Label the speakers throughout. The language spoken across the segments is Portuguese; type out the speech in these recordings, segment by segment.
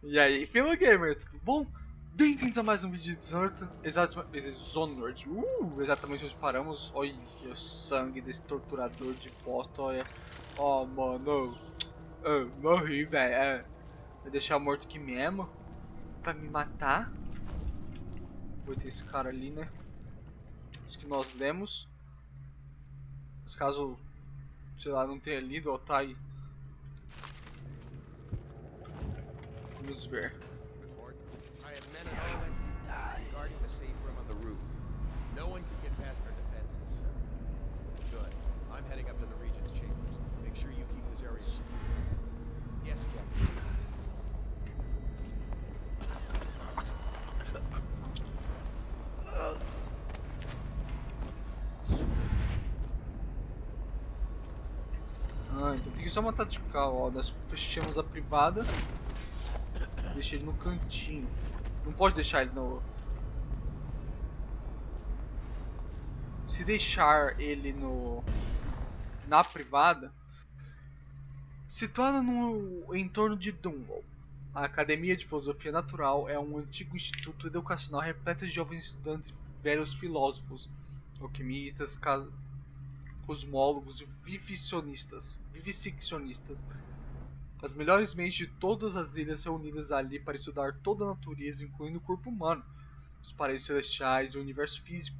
Speaker 1: E aí, Fila Gamers, tudo bom? Bem-vindos a mais um vídeo de Dishonored, exatamente onde paramos. Olha o sangue desse torturador de bosta, olha. Ó, mano, morri, velho. Vai deixar morto aqui mesmo? Pra me matar? Vou ter esse cara ali, né? Isso que nós lemos. Mas caso, sei lá, não tenha lido, ó, tá aí. Vamos ver.
Speaker 2: I have men at all ends guarding the safe room on the roof. No one can get past our defenses. Good. I'm heading up to the Regent's chambers. Make sure you keep this area secure. Yes, Jack.
Speaker 1: Então tem que só matar de cá, ó. Nós fechamos a privada. Deixa ele no cantinho. Não pode deixar ele no... Se deixar ele no... na privada, situada no entorno de Dunwall, a Academia de Filosofia Natural é um antigo instituto educacional repleto de jovens estudantes e velhos filósofos, alquimistas, cosmólogos e viviseccionistas. As melhores mentes de todas as ilhas reunidas ali para estudar toda a natureza, incluindo o corpo humano, os paraísos celestiais e o universo físico.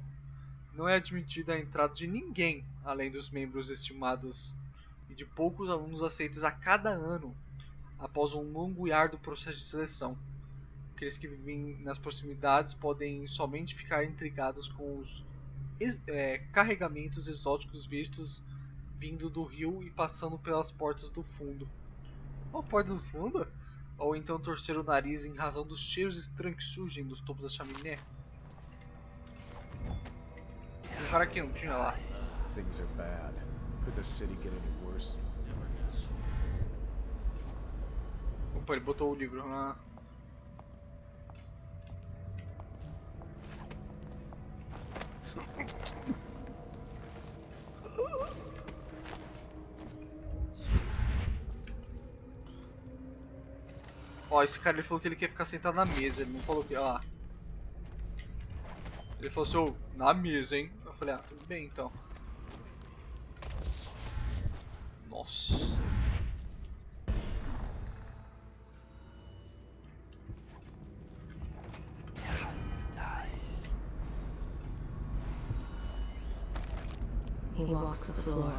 Speaker 1: Não é admitida a entrada de ninguém, além dos membros estimados e de poucos alunos aceitos a cada ano, após um longo e árduo processo de seleção. Aqueles que vivem nas proximidades podem somente ficar intrigados com os carregamentos exóticos vistos vindo do rio e passando pelas portas do fundo. Ou portas do fundo? Ou então torcer o nariz em razão dos cheiros estranhos que surgem dos topos da chaminé. Tem um cara aqui, não tinha lá.
Speaker 3: Things are bad. Could the city get any worse?
Speaker 1: Opa, ele botou o livro. Ó, esse cara ele falou que ele quer ficar sentado na mesa, ele não falou que. Ó. Ele falou assim, na mesa, hein? Eu falei, tudo bem então. Nossa.
Speaker 4: He walks the floor,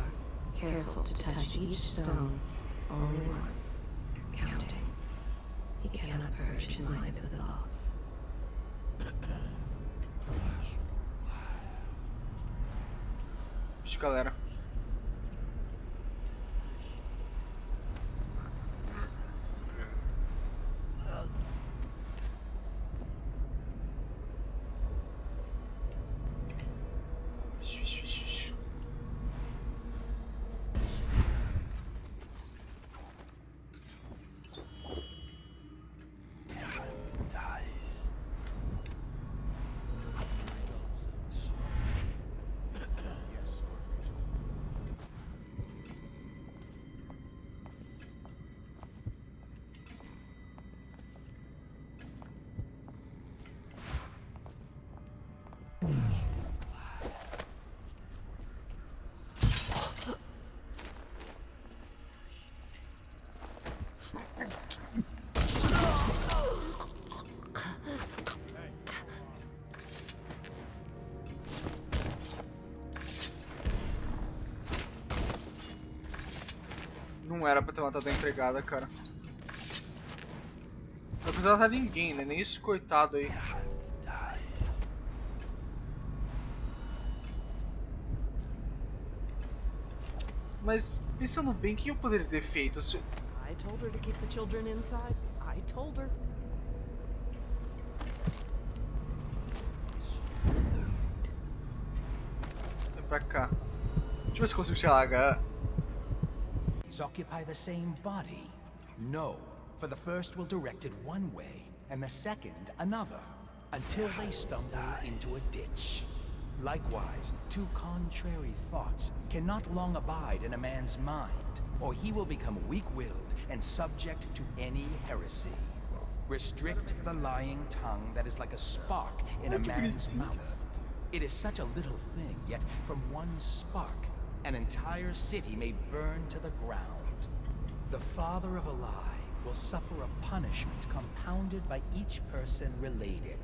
Speaker 4: careful to touch each stone, only once, counting. He cannot purge his mind of thoughts.
Speaker 1: Vixe, galera. Não era pra ter matado a empregada, cara. Não precisa matar ninguém, né? Nem esse coitado aí. Mas, pensando bem, o que eu poderia ter feito? Se...
Speaker 5: I told her to keep the children inside. I told her.
Speaker 1: Vem pra cá. Deixa eu ver se consigo chegar lá.
Speaker 6: Occupy the same body? No, for the first will direct it one way, and the second another, until they stumble into a ditch. Likewise, two contrary thoughts cannot long abide in a man's mind, or he will become weak-willed and subject to any heresy. Restrict the lying tongue that is like a spark in a man's mouth. It is such a little thing, yet from one spark, an entire city may burn to the ground. The father of a lie will suffer a punishment compounded by each person related.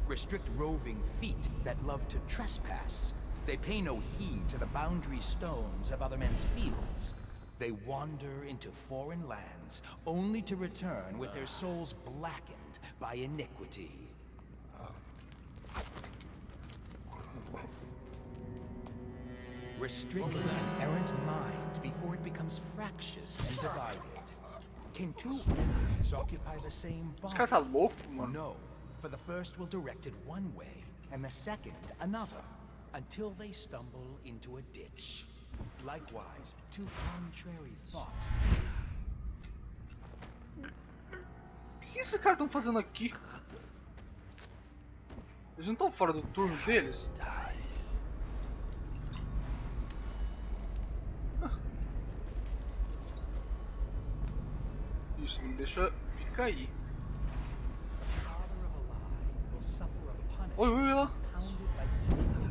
Speaker 6: Restrict roving feet that love to trespass. They pay no heed to the boundary stones of other men's fields. They wander into foreign lands, only to return with their souls blackened by iniquity. Restrict an errant mind before it becomes fractious and divided. Can two enemies occupy the same
Speaker 1: Esse
Speaker 6: body?
Speaker 1: cara tá louco, mano.
Speaker 6: No, for the first will direct it one way, and the second another, until they stumble into a ditch. Likewise, two contrary thoughts.
Speaker 1: O que esses caras estão fazendo aqui? Eles não estão fora do turno deles? Isso, não deixa ficar aí.
Speaker 6: Father of a lie will suffer a punishment
Speaker 1: Oi, oi, lá.
Speaker 6: compounded by evil.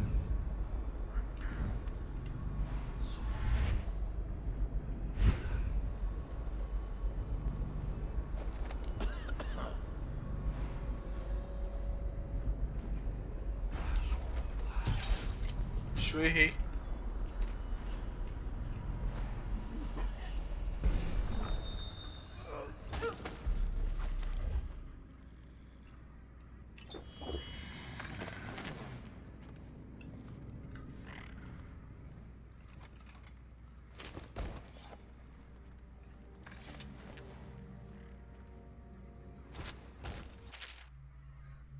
Speaker 1: Ixi, eu errei.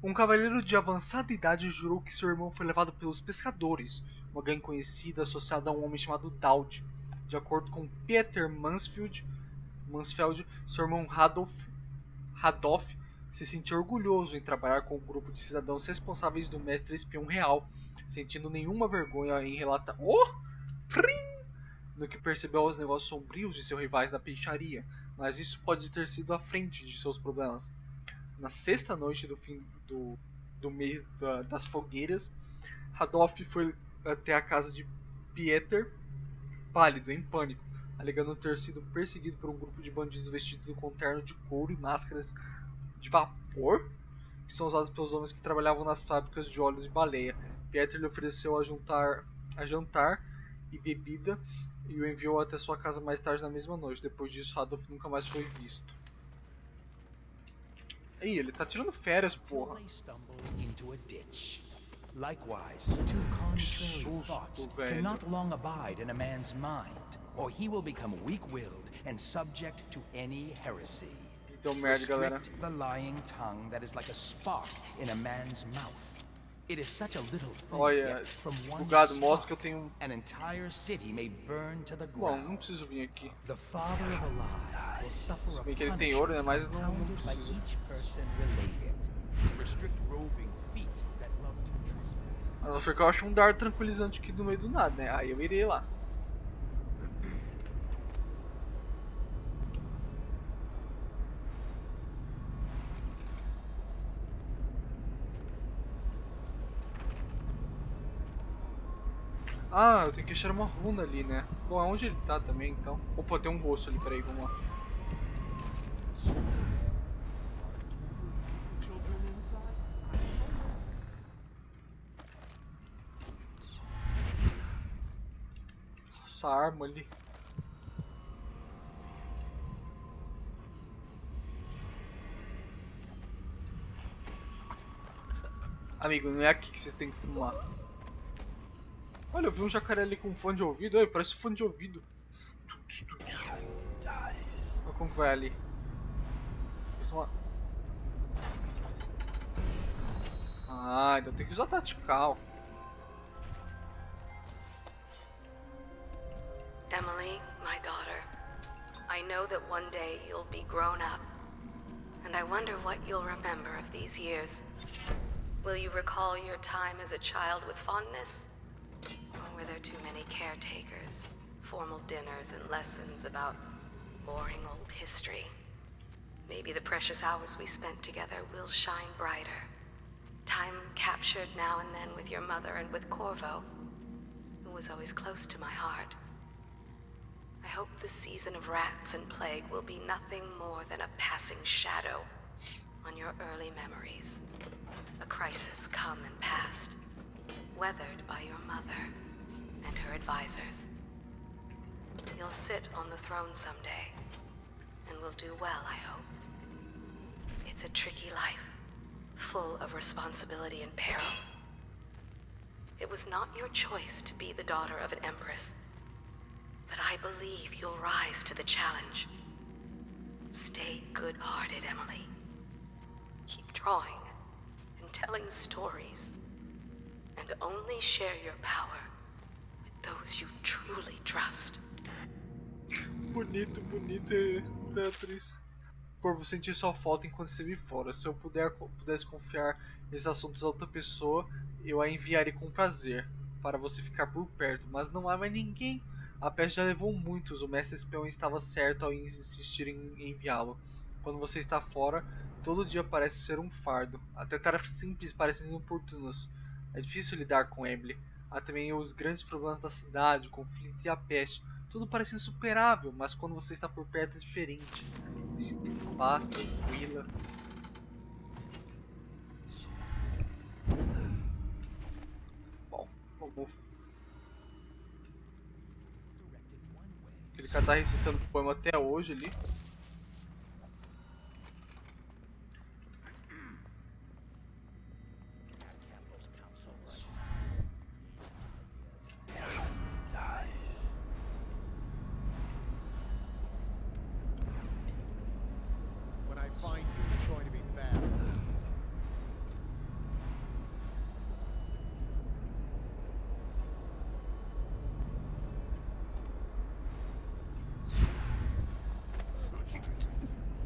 Speaker 1: Um cavaleiro de avançada idade jurou que seu irmão foi levado pelos pescadores, uma gangue conhecida associada a um homem chamado Daud. De acordo com Peter Mansfeld, seu irmão Radolf se sentia orgulhoso em trabalhar com o grupo de cidadãos responsáveis do mestre espião real, sentindo nenhuma vergonha em relatar no que percebeu aos negócios sombrios de seus rivais na peixaria, mas isso pode ter sido à frente de seus problemas. Na sexta noite do fim do mês das fogueiras, Radolf foi até a casa de Pieter, pálido, em pânico, alegando ter sido perseguido por um grupo de bandidos vestidos com terno de couro e máscaras de vapor, que são usados pelos homens que trabalhavam nas fábricas de óleos de baleia. Pieter lhe ofereceu a jantar e bebida e o enviou até sua casa mais tarde na mesma noite. Depois disso, Radolf nunca mais foi visto. Ih, ele tá tirando férias, porra.
Speaker 6: Likewise, two contrary thoughts cannot long abide in a man's mind, or he will become weak-willed and subject to any heresy.
Speaker 1: Então merda, galera.
Speaker 6: Restrict the lying tongue that is like a spark in a man's mouth. It is such a little thing,
Speaker 1: Olha,
Speaker 6: yet from one
Speaker 1: bugado, mostra que eu
Speaker 6: spark,
Speaker 1: tenho.
Speaker 6: an entire city may burn to the
Speaker 1: Bom, não
Speaker 6: ground.
Speaker 1: preciso vir aqui.
Speaker 6: The father of a lie will suffer a
Speaker 1: bem que ele tem ouro, né? Mas não
Speaker 6: compounded by
Speaker 1: preciso.
Speaker 6: each person related. Restrict roving feet that love to trespass.
Speaker 1: A não ser que eu ache um dardo tranquilizante aqui no meio do nada, né? Aí eu irei lá. Ah, eu tenho que achar uma runa ali, né? Bom, aonde ele tá também, então. Opa, tem um rosto ali, peraí, vamos lá.
Speaker 5: Children inside?
Speaker 1: Essa arma ali. Amigo, não é aqui que você tem que fumar. Olha, eu vi um jacaré ali com fone de ouvido. Olha, parece fone de ouvido. Olha como que vai ali. Ah, então tem que usar tactical.
Speaker 4: Emily, my daughter, I know that one day you'll be grown up, and I wonder what you'll remember of these years. Will you recall your time as a child with fondness? Or were there too many caretakers, formal dinners, and lessons about boring old history? Maybe the precious hours we spent together will shine brighter. Time captured now and then with your mother and with Corvo, who was always close to my heart. I hope the season of rats and plague will be nothing more than a passing shadow on your early memories. A crisis come and passed, weathered by your mother and her advisors. You'll sit on the throne someday, and will do well, I hope. It's a tricky life, full of responsibility and peril. It was not your choice to be the daughter of an empress, but I believe you'll rise to the challenge. Stay good-hearted, Emily. Keep drawing and telling stories, and only share your power with those you truly trust.
Speaker 1: Bonito, bonito, Beatriz. Corvo, senti sua falta enquanto esteve fora. Se eu pudesse confiar esses assuntos a outra pessoa, eu a enviaria com prazer, para você ficar por perto. Mas não há mais ninguém. A peste já levou muitos. O mestre espião estava certo ao insistir em enviá-lo. Quando você está fora, todo dia parece ser um fardo. Até tarefas simples parecem inoportunas. É difícil lidar com Emily. Há também os grandes problemas da cidade, o conflito e a peste. Tudo parece insuperável, mas quando você está por perto é diferente. Me sinto em paz, tranquila. Bom, vamos. Aquele cara tá recitando o poema até hoje ali.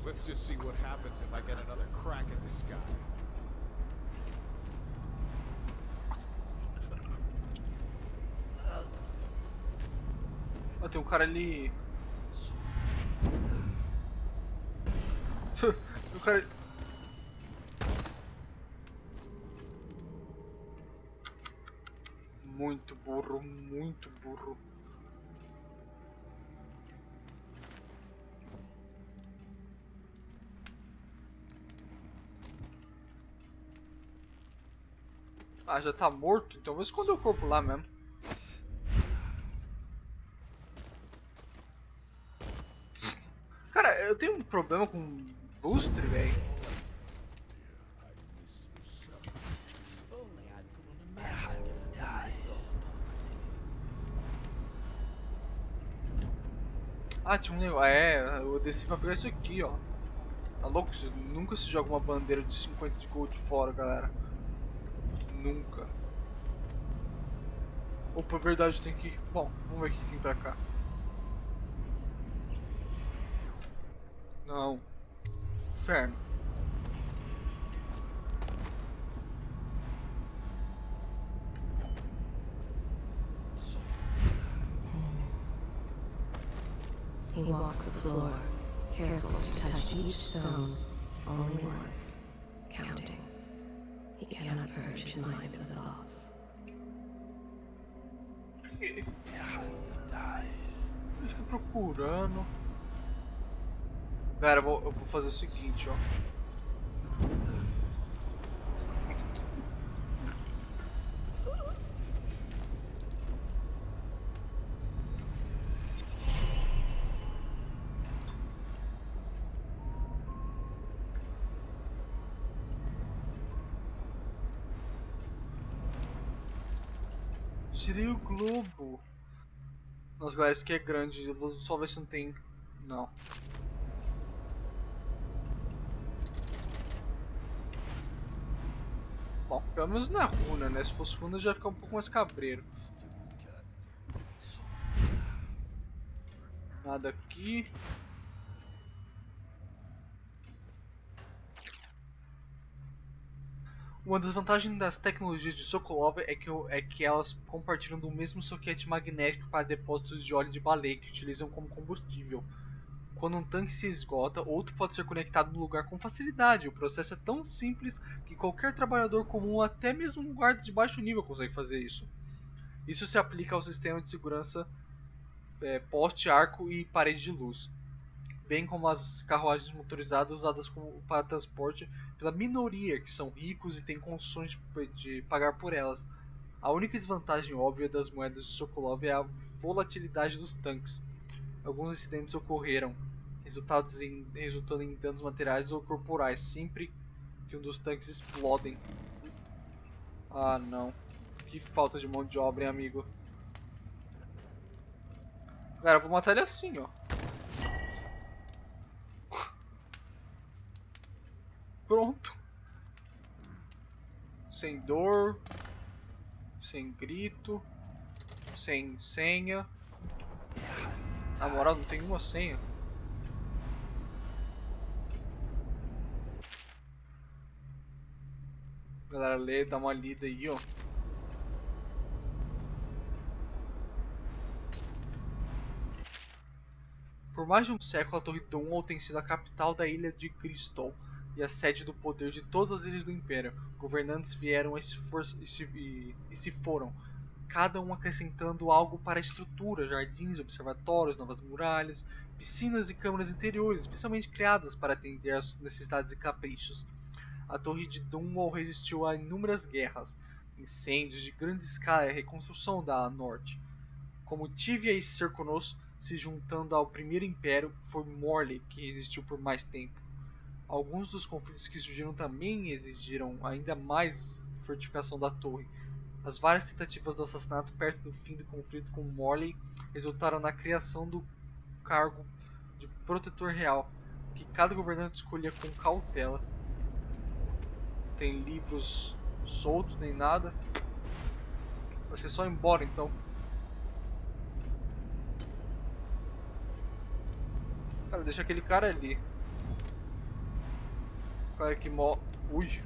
Speaker 3: Let's just see what happens if I get another crack at this guy.
Speaker 1: Ó, tem um cara ali. O cara. Muito burro, muito burro. Ah, já tá morto? Então vou esconder o corpo lá mesmo. Cara, eu tenho um problema com booster, velho. Ah, tinha um negócio. É, eu desci pra pegar isso aqui, ó. Tá louco? Nunca se joga uma bandeira de 50 de gold fora, galera. Nunca. Opa, verdade, tem que ir. Bom, vamos ver o que tem pra cá. Não. Inferno.
Speaker 7: He walks the floor, careful to touch each stone only once, counting. He cannot purge his mind of thoughts.
Speaker 1: Ele fica procurando. Galera, eu vou fazer o seguinte, ó. Tirei o globo. Nossa, galera, isso aqui é grande. Eu vou só ver se não tem. Não. Bom, pelo menos não é runa, né? Se fosse runa já ia ficar um pouco mais cabreiro. Nada aqui. Uma das vantagens das tecnologias de Sokolov é que elas compartilham do mesmo soquete magnético para depósitos de óleo de baleia que utilizam como combustível. Quando um tanque se esgota, outro pode ser conectado no lugar com facilidade. O processo é tão simples que qualquer trabalhador comum, até mesmo um guarda de baixo nível, consegue fazer isso. Isso se aplica ao sistema de segurança poste, arco e parede de luz, bem como as carruagens motorizadas usadas para transporte pela minoria que são ricos e têm condições de pagar por elas. A única desvantagem óbvia das moedas de Sokolov é a volatilidade dos tanques. Alguns incidentes ocorreram, resultando em danos materiais ou corporais sempre que um dos tanques explodem. Ah não, que falta de mão de obra, hein, amigo. Cara, eu vou matar ele assim, ó. Pronto. Sem dor, sem grito, sem senha. Na moral, não tem uma senha. Galera, lê, dá uma lida aí, ó. Por mais de um século, a Torre Dunwall tem sido a capital da Ilha de Crystal e a sede do poder de todas as ilhas do Império. Governantes vieram e se foram, cada um acrescentando algo para a estrutura: jardins, observatórios, novas muralhas, piscinas e câmaras interiores, especialmente criadas para atender às necessidades e caprichos. A Torre de Dunwall resistiu a inúmeras guerras, incêndios de grande escala e a reconstrução da Norte. Como Tivia e Serkonos se juntando ao Primeiro Império, foi Morley que resistiu por mais tempo. Alguns dos conflitos que surgiram também exigiram ainda mais fortificação da torre. As várias tentativas do assassinato perto do fim do conflito com Morley resultaram na criação do cargo de Protetor Real, que cada governante escolhia com cautela. Não tem livros soltos nem nada. Vai ser só ir embora então. Cara, deixa aquele cara ali. O cara que morre. Ui.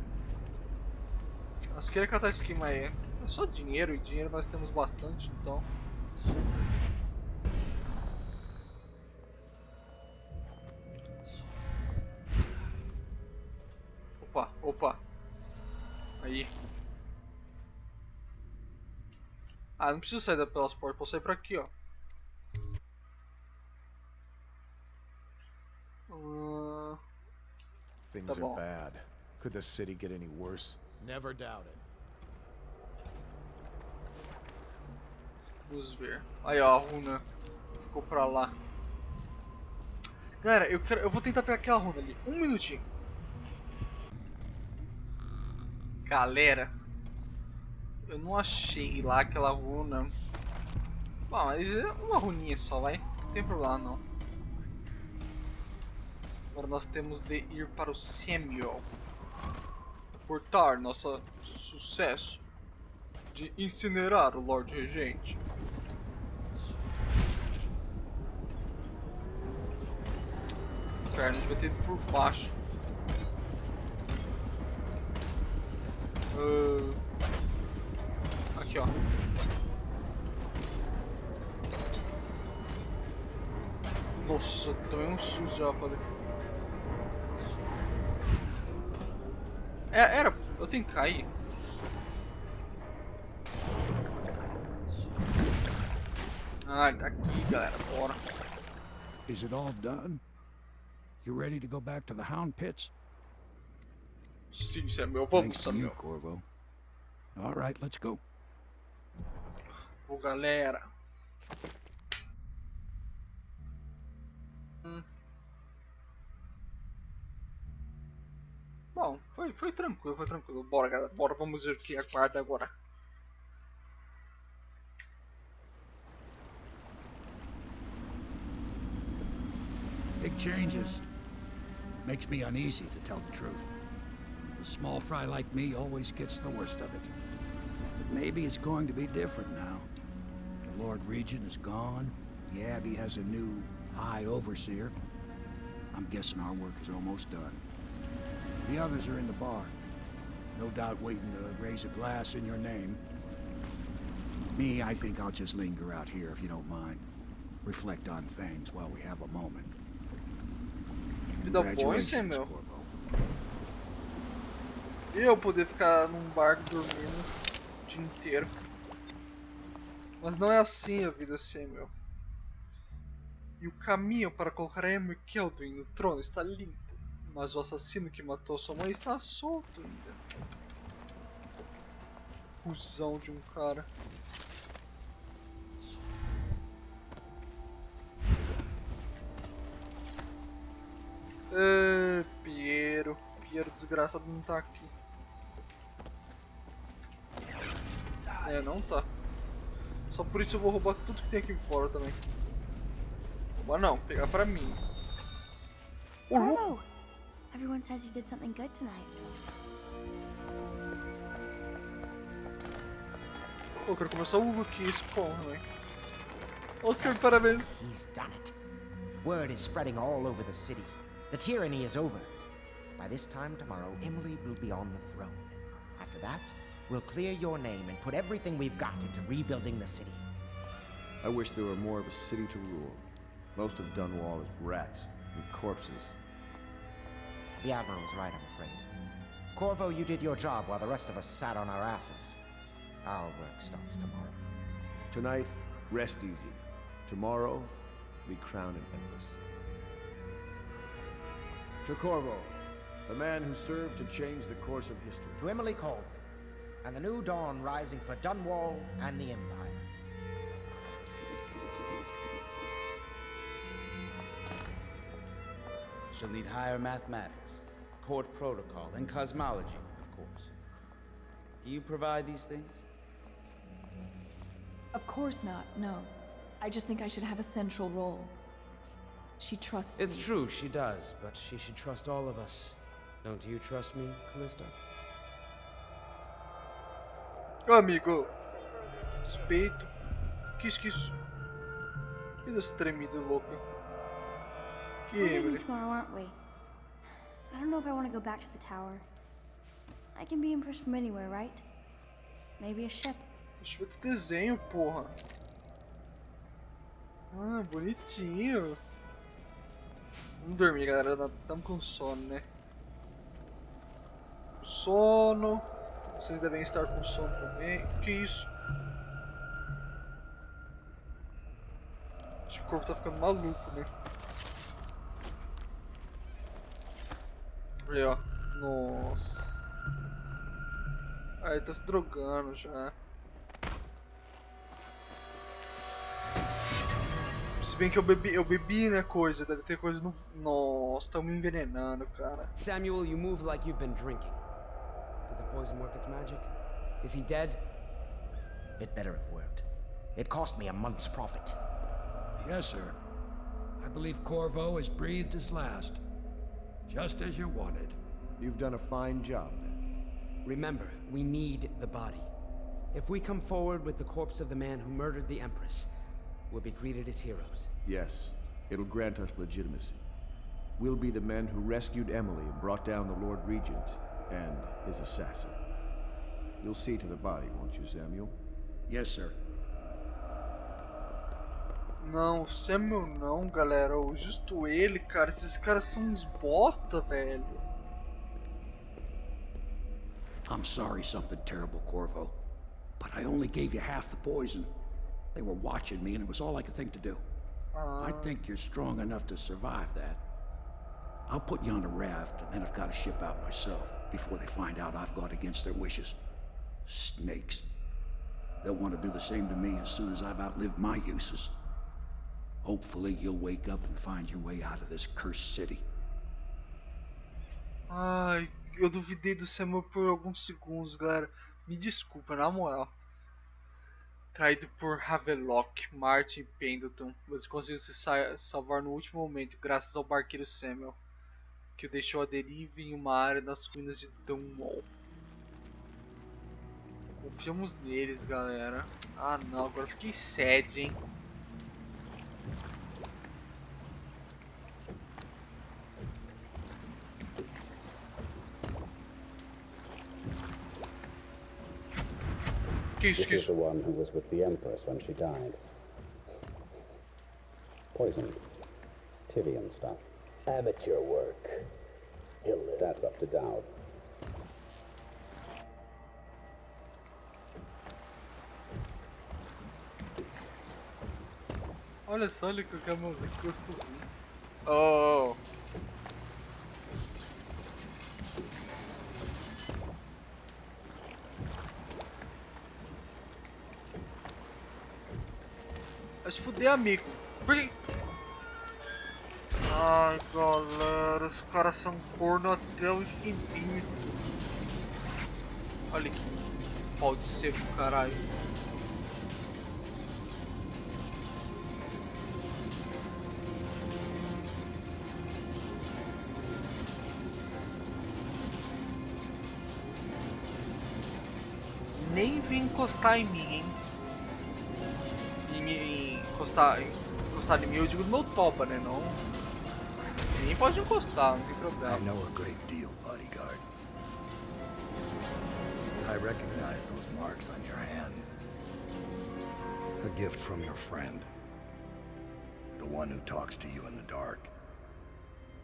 Speaker 1: Nós queremos catar esquema aí. É só dinheiro, e dinheiro nós temos bastante, então. Opa, opa. Aí. Ah, não preciso sair pelas portas, posso sair por aqui, ó.
Speaker 3: Things are bad. Could the city get any worse?
Speaker 2: Never doubt it.
Speaker 1: Vamos ver. Aí ó, a runa ficou pra lá. Galera, eu vou tentar pegar aquela runa ali. Um minutinho. Galera, eu não achei lá aquela runa. Bom, mas é uma runinha só, vai. Não tem problema não. Agora nós temos de ir para o Samuel. Reportar nosso sucesso de incinerar o Lorde Regente. Inferno, a gente vai ter ido por baixo. Aqui ó. Nossa, tomei um susto já, falei. Era, eu tenho que cair. Ah, ele tá aqui, galera, bora.
Speaker 8: Is it all done? You ready to go back to the Hound Pits?
Speaker 1: Sim, Samuel, vamos,
Speaker 8: Thanks to you,
Speaker 1: Samuel.
Speaker 8: Corvo. All right, let's go.
Speaker 1: Ô, galera. Bom, foi tranquilo, foi tranquilo. Bora, galera, bora, vamos ver o que aguarda agora.
Speaker 8: Big changes. Makes me uneasy, to tell the truth. A small fry like me always gets the worst of it. But maybe it's going to be different now. The Lord Regent is gone. The Abbey has a new High Overseer. I'm guessing our work is almost done. The others are in the bar. No doubt waiting to raise a glass in your name. Me, I think I'll just linger out here if you don't mind. Reflect on things while we have a moment.
Speaker 1: vida boa, hein,
Speaker 8: Congratulations,
Speaker 1: Samuel?
Speaker 8: Corvo.
Speaker 1: E eu poder ficar num barco dormindo o dia inteiro. Mas não é assim a vida, Samuel. E o caminho para colocar Emma e Keldwin no trono está limpo. Mas o assassino que matou sua mãe está solto ainda. Cusão de um cara. Piero. Piero desgraçado não tá aqui. É, não tá. Só por isso eu vou roubar tudo que tem aqui fora também. Roubar não, pegar pra mim.
Speaker 9: Bravo! Everyone says you did something good tonight.
Speaker 1: Pô, eu quero começar o Hugo aqui, esse porra, né? Oscar, parabéns.
Speaker 10: He's done it. Word is spreading all over the city. The tyranny is over. By this time tomorrow, Emily will be on the throne. After that, we'll clear your name and put everything we've got into rebuilding the city.
Speaker 11: I wish there were more of a city to rule. Most of Dunwall is rats and corpses.
Speaker 10: The Admiral's right, I'm afraid. Corvo, you did your job while the rest of us sat on our asses. Our work starts tomorrow.
Speaker 11: Tonight, rest easy. Tomorrow, we crown an empress. To Corvo, the man who served to change the course of history.
Speaker 10: To Emily Colwyn, and the new dawn rising for Dunwall and the Empire.
Speaker 12: She'll need higher mathematics, court protocol, and cosmology, of course. Do you provide these things?
Speaker 13: Of course not, no. I just think I should have a central role. She trusts
Speaker 12: It's
Speaker 13: me.
Speaker 12: true, she does, but she should trust all of us. Don't you trust me, Callista?
Speaker 1: Amigo. Suspeito. Que isso? Que dessa tremida louca. E
Speaker 9: We're leaving
Speaker 1: Emily?
Speaker 9: tomorrow, aren't we? I don't know if I want to go back to the tower. I can be impressed from anywhere, right? Maybe a ship.
Speaker 1: Deixa eu ver teu desenho, porra. Ah, bonitinho. Vamos dormir, galera. Tamo com sono, né? Sono. Vocês devem estar com sono também. Que isso? Acho que o corpo tá ficando maluco, né? Aí, ó. Nossa. Aí tá se drogando já. Se bem que eu bebi, né, coisa, deve ter coisa no... Nossa, tá me envenenando, cara.
Speaker 14: Samuel, you move like you've been drinking. Did the poison work its magic? Is he dead?
Speaker 10: It better have worked. It cost me a month's profit.
Speaker 8: Yes, sir. I believe Corvo has breathed his last. Just as you wanted.
Speaker 11: You've done a fine job, then.
Speaker 14: Remember, we need the body. If we come forward with the corpse of the man who murdered the Empress, we'll be greeted as heroes.
Speaker 11: Yes, it'll grant us legitimacy. We'll be the men who rescued Emily and brought down the Lord Regent and his assassin. You'll see to the body, won't you, Samuel?
Speaker 8: Yes, sir.
Speaker 1: Não, Samuel não, galera. Justo ele, cara. Esses caras são uns bosta, velho.
Speaker 8: I'm sorry something terrible, Corvo. But I only gave you half the poison. They were watching me and it was all I could think to do. I think you're strong enough to survive that. I'll put you on a raft and then I've got to ship out myself before they find out I've gone against their wishes. Snakes. They'll want to do the same to me as soon as I've outlived my uses. Hopefully you'll wake up and find your way out of this cursed city.
Speaker 1: Ai, eu duvidei do Samuel por alguns segundos, galera. Me desculpa, na moral. Traído por Havelock, Martin e Pendleton, mas conseguiu se salvar no último momento graças ao barqueiro Samuel, que o deixou à deriva em uma área nas ruínas de Dunwall. Confiamos neles, galera. Ah não, agora fiquei sad, hein.
Speaker 15: This is the one who was with the Empress when she died. Poisoned. Tivian stuff. Amateur work. He'll live. That's up to Dowd.
Speaker 1: Olha só, ele com a mãozinha gostosinho. Oh! Vai se fuder, amigo. Por quê? Ai, galera, os caras são corno até o infinito. Olha que pau de seco, caralho. Nem vem encostar em mim, hein? Encostar em mim, eu digo no meu topa, né? Não. Nem pode encostar, não tem problema.
Speaker 16: I know a great deal, bodyguard. I recognize those marks on your hand. A gift from your friend. The one who talks to you in the dark.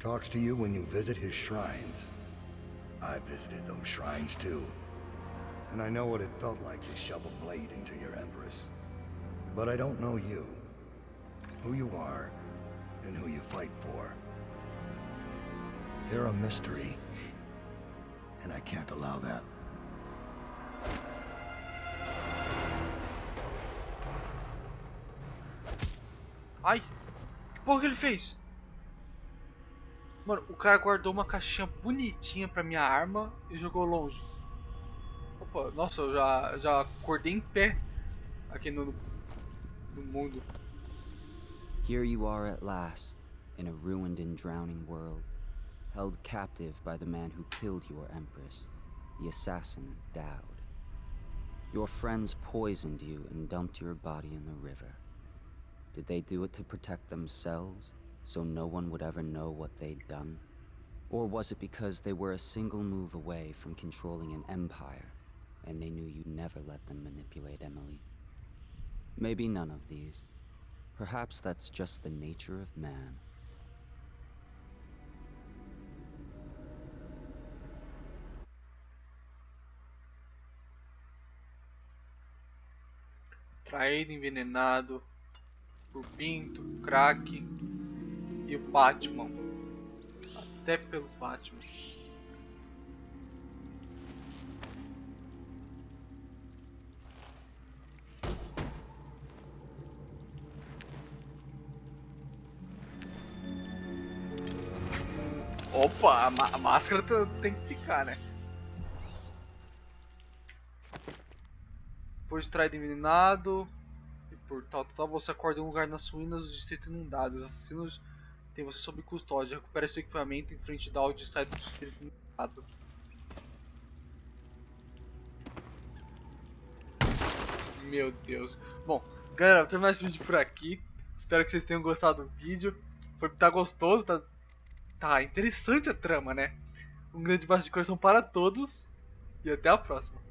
Speaker 16: Talks to you when you visit his shrines. I visited those shrines too. And I know what it felt like to shove a blade into your Empress. But I don't know you. Who you are, and who you fight for. You're a mystery. And I can't allow that.
Speaker 1: Ai, que porra que ele fez? Mano, o cara guardou uma caixinha bonitinha pra minha arma e jogou longe. Opa, nossa, eu já acordei em pé aqui no mundo.
Speaker 17: Here you are at last, in a ruined and drowning world, held captive by the man who killed your Empress, the assassin Dowd. Your friends poisoned you and dumped your body in the river. Did they do it to protect themselves, so no one would ever know what they'd done? Or was it because they were a single move away from controlling an empire, and they knew you'd never let them manipulate Emily? Maybe none of these. Perhaps that's just the nature of man.
Speaker 1: Traído, envenenado por Pinto, Crack e o Batman. Até pelo Batman. Opa, a máscara tem que ficar, né? Depois de traído envenenado e por tal, você acorda em um lugar nas ruínas do distrito inundado. Os assassinos têm você sob custódia. Recupera seu equipamento em frente da áudio e sai do distrito inundado. Meu Deus. Bom, galera, vou terminar esse vídeo por aqui. Espero que vocês tenham gostado do vídeo. Tá gostoso, tá interessante a trama, né? Um grande beijo de coração para todos e até a próxima.